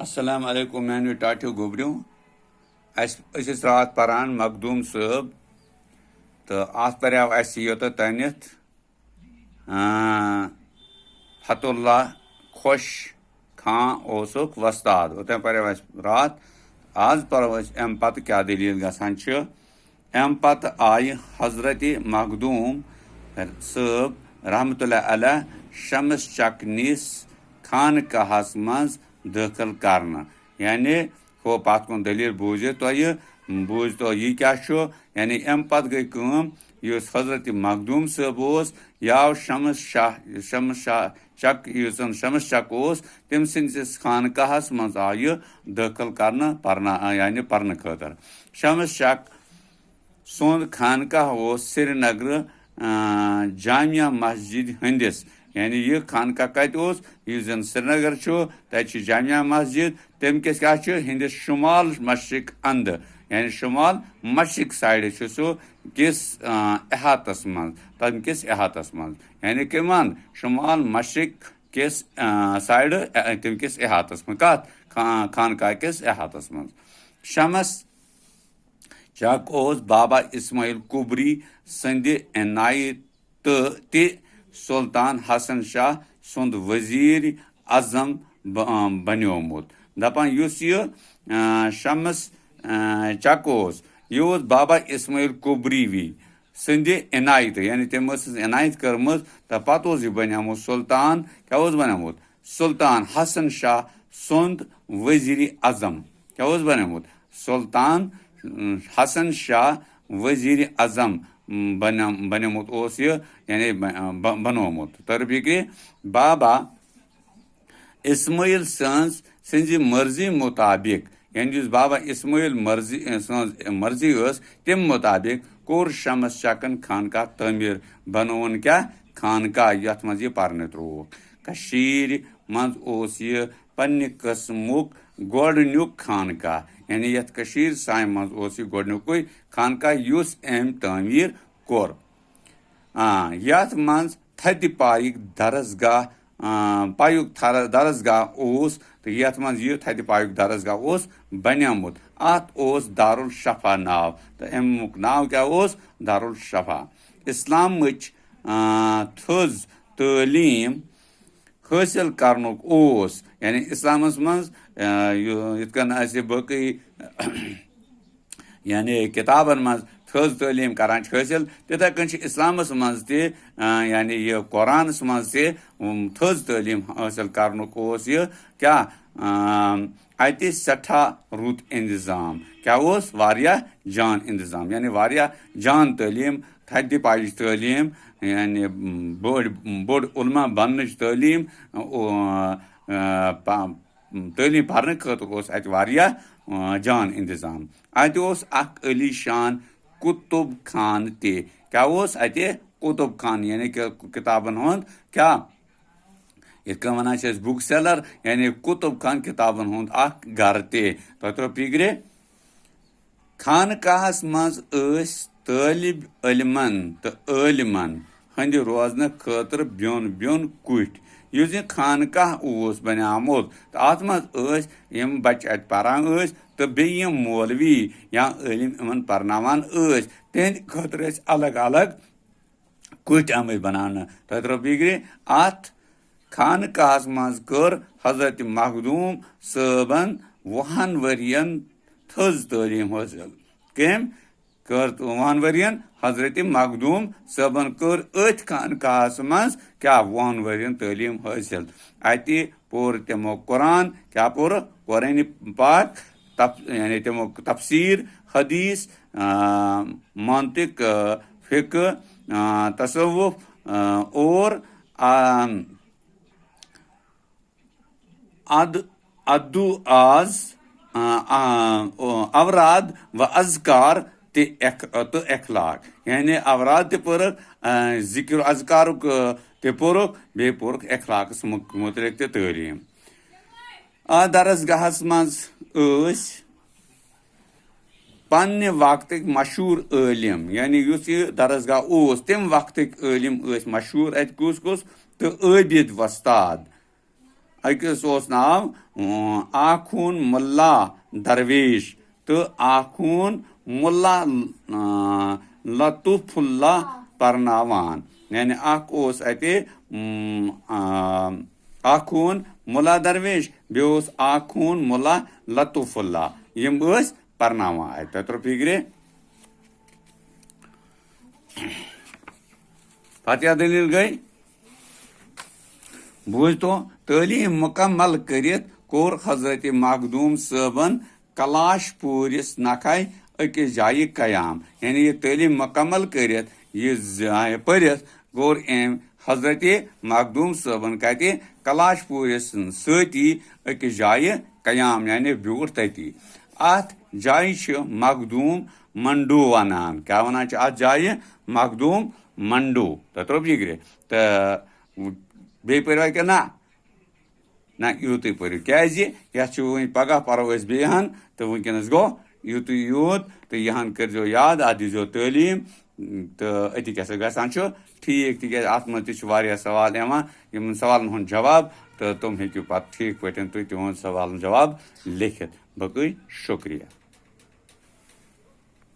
अस्सलाम वालेकुम मैंने टाटियो गोबरियों रात परान मखदूम साहब तो अत पर्याव योत तनित फतुल्ला खुश खां ओसुक वस्ताद ओतन पर्याव रात आज परो अम पत क्या दलील गसान अम पत आय हजरत मखदूम साहब रहमतुल्लाह अलैह शम्स चक निस खानकाहस मज दाखिल करना यानी हो पत कुन दलील बूझ तो यह क्या यानी अम पत गई कम हजरत मखदूम साहब याव शम्स शाह चक शम्स चक तम सिंदिस खानकाहस मज आय दाखिल करना परना यानी पर्न खतर शम्स चक सुंद खानकाह श्रीनगर जामिया मस्जिद हंदिस यानी यह खानका कत जन श्रीनगर तत जामिया मस्जिद तम किस क्या हंदिस शुमाल मशरक अंद यानी शुमाल मशरक साइड सह किस अहातस मज तम किस अहातस मज यानी कमान शुमाल मशरक किस साइड तम किस अहातस मज कत खानका किस अहातस मज शम्स चक बाबा इस्माइल कुबरी संद इनायत सुल्तान हसन शाह सुंद वजीर अजम बनियोमुत दपान यह शम्स चक यह बाबा इस्माइल कुबरी वी संद इनायत यानी तम इनायत कर्म तो पत यह बनियोमुत सुल्तान क्या बनियोमुत सुल्तान हसन शाह सुंद वजीर अजम क्या बनियोमुत सुल्तान हसन शाह वजीर अजम बनोमुत यानी बनोमुत तरफिक्र बाबा इस्माइल सज मर्जी मुताबिक यानी बाबा इस्माइल मर्जी तम मुताबिक कोर शम्स चकन खानका तमीर बनोन क्या खानका यथ मज यह पर्न त्रोक मज यह पन्ने कस्मुक गोडनुक खानका यानी यथ कशीर साय मज गोडनुक खानका युस अम तमीर कोर यथ मज थद पायक दरसगाह पायुक दरसगाह तो यथ मज यह थद पायुक दरसगाह बनियोमुत अत दारुल शफा नाव तो अमुक नाव क्या दारुल शफा इस्लामच थज तालीम हासिल करनुक यानी इस्लामस मज यन बकई यानी किताबन मज थज तालीम करान हासिल तिथे कन इस्लामस मज यानी यह कुरानस मज थज तालीम हासिल करनुक क्या अत सठा रुत इंतजाम क्या वारिया जान इंतजाम यानी वारिया जान तालीम थद पायच तालीम यानी बोड़ उलमा बन तालीम तालीम पर्न खतर अत वारिया जान इंतजाम अत अली शान कुतुब खान क्या अत कुतुब खान यानी किताबन हुंद क्या ये वन बुक सेलर यानी कुतुब खान किताबन हुंद घर तो फिक्रे खानकाहस मज तालिब इल्मन तो आलिमन हंद रोजन खतर बिन बिन कुट यह खानकाह बनियामुत तो अत मज बच्चे अत पारान तो बेम मौलवी या आलिम इन परनावान तिहद खतर अलग अलग कुट आमत बनाना तो फिक्रे अत खानकाहस मज कर हजरत मखदूम साहबन 20 वरियन थज तालीम हासिल कम कर 20 वरियन हजरत मखदूम साहबन कर अथ खानकाहस मज क्या 20 वरियन तालीम हासिल अत पोर तमो कुरान क्या पोर कुरान पाक यानी तमो तफसीर हदीस मंतिक फिक्र तसव्वुफ और अद्दुआज अवराद व अज़कार तो अखलाक यानी अवराद पोरक जिक्र अज़कारुक पोरक बे पोरक अखलाकस मुतलिक तालीम दरसगाहस मज पन्ने वक्त मशहूर आलिम यानी यह दरसगाह तम वक्त आलिम मशहूर अत कुस तो आबिद वस्ताद अकिस ओस नाव आखून मुल्ला दरवेश तो आखून मुल्ला लतुफुल्ला परनावान यानी अख ओस अते आखून मुल्ला दरवेश बेस आखून मुल्ला लतुफुल्ला यम स परनावान अत फिक्रे पत्या दलील गई बूझ तो तालीम मुकम्मल करित कोर हजरत मखदूम साहबन कलाशपुरिस नखय अकिस जाय कयाम यानी ये तालीम मुकम्मल करित ये जाय परित कोर एम हजरत मखदूम साहबन कते कलाशपुरिस सती अकिस जाय कयाम यानी ब्यूट तती अत जाय मखदूम मंडू वनान क्या वनान अत जाय मखदूम मंडू तो फिक्रे तो बे पर्वा क्या ना यूत परू क्या पगह परो बेहन तो वनकस गो यूत यूत तो यहन करो याद अत दीजो तालीम तो अति क्या गसान ठीक तिक अत मज सवाल यम सवालन हुंद जवाब तो तुम हेकू पे ठीक पे तुम तिहद सवाल जवाब लिखित बकई शुक्रिया।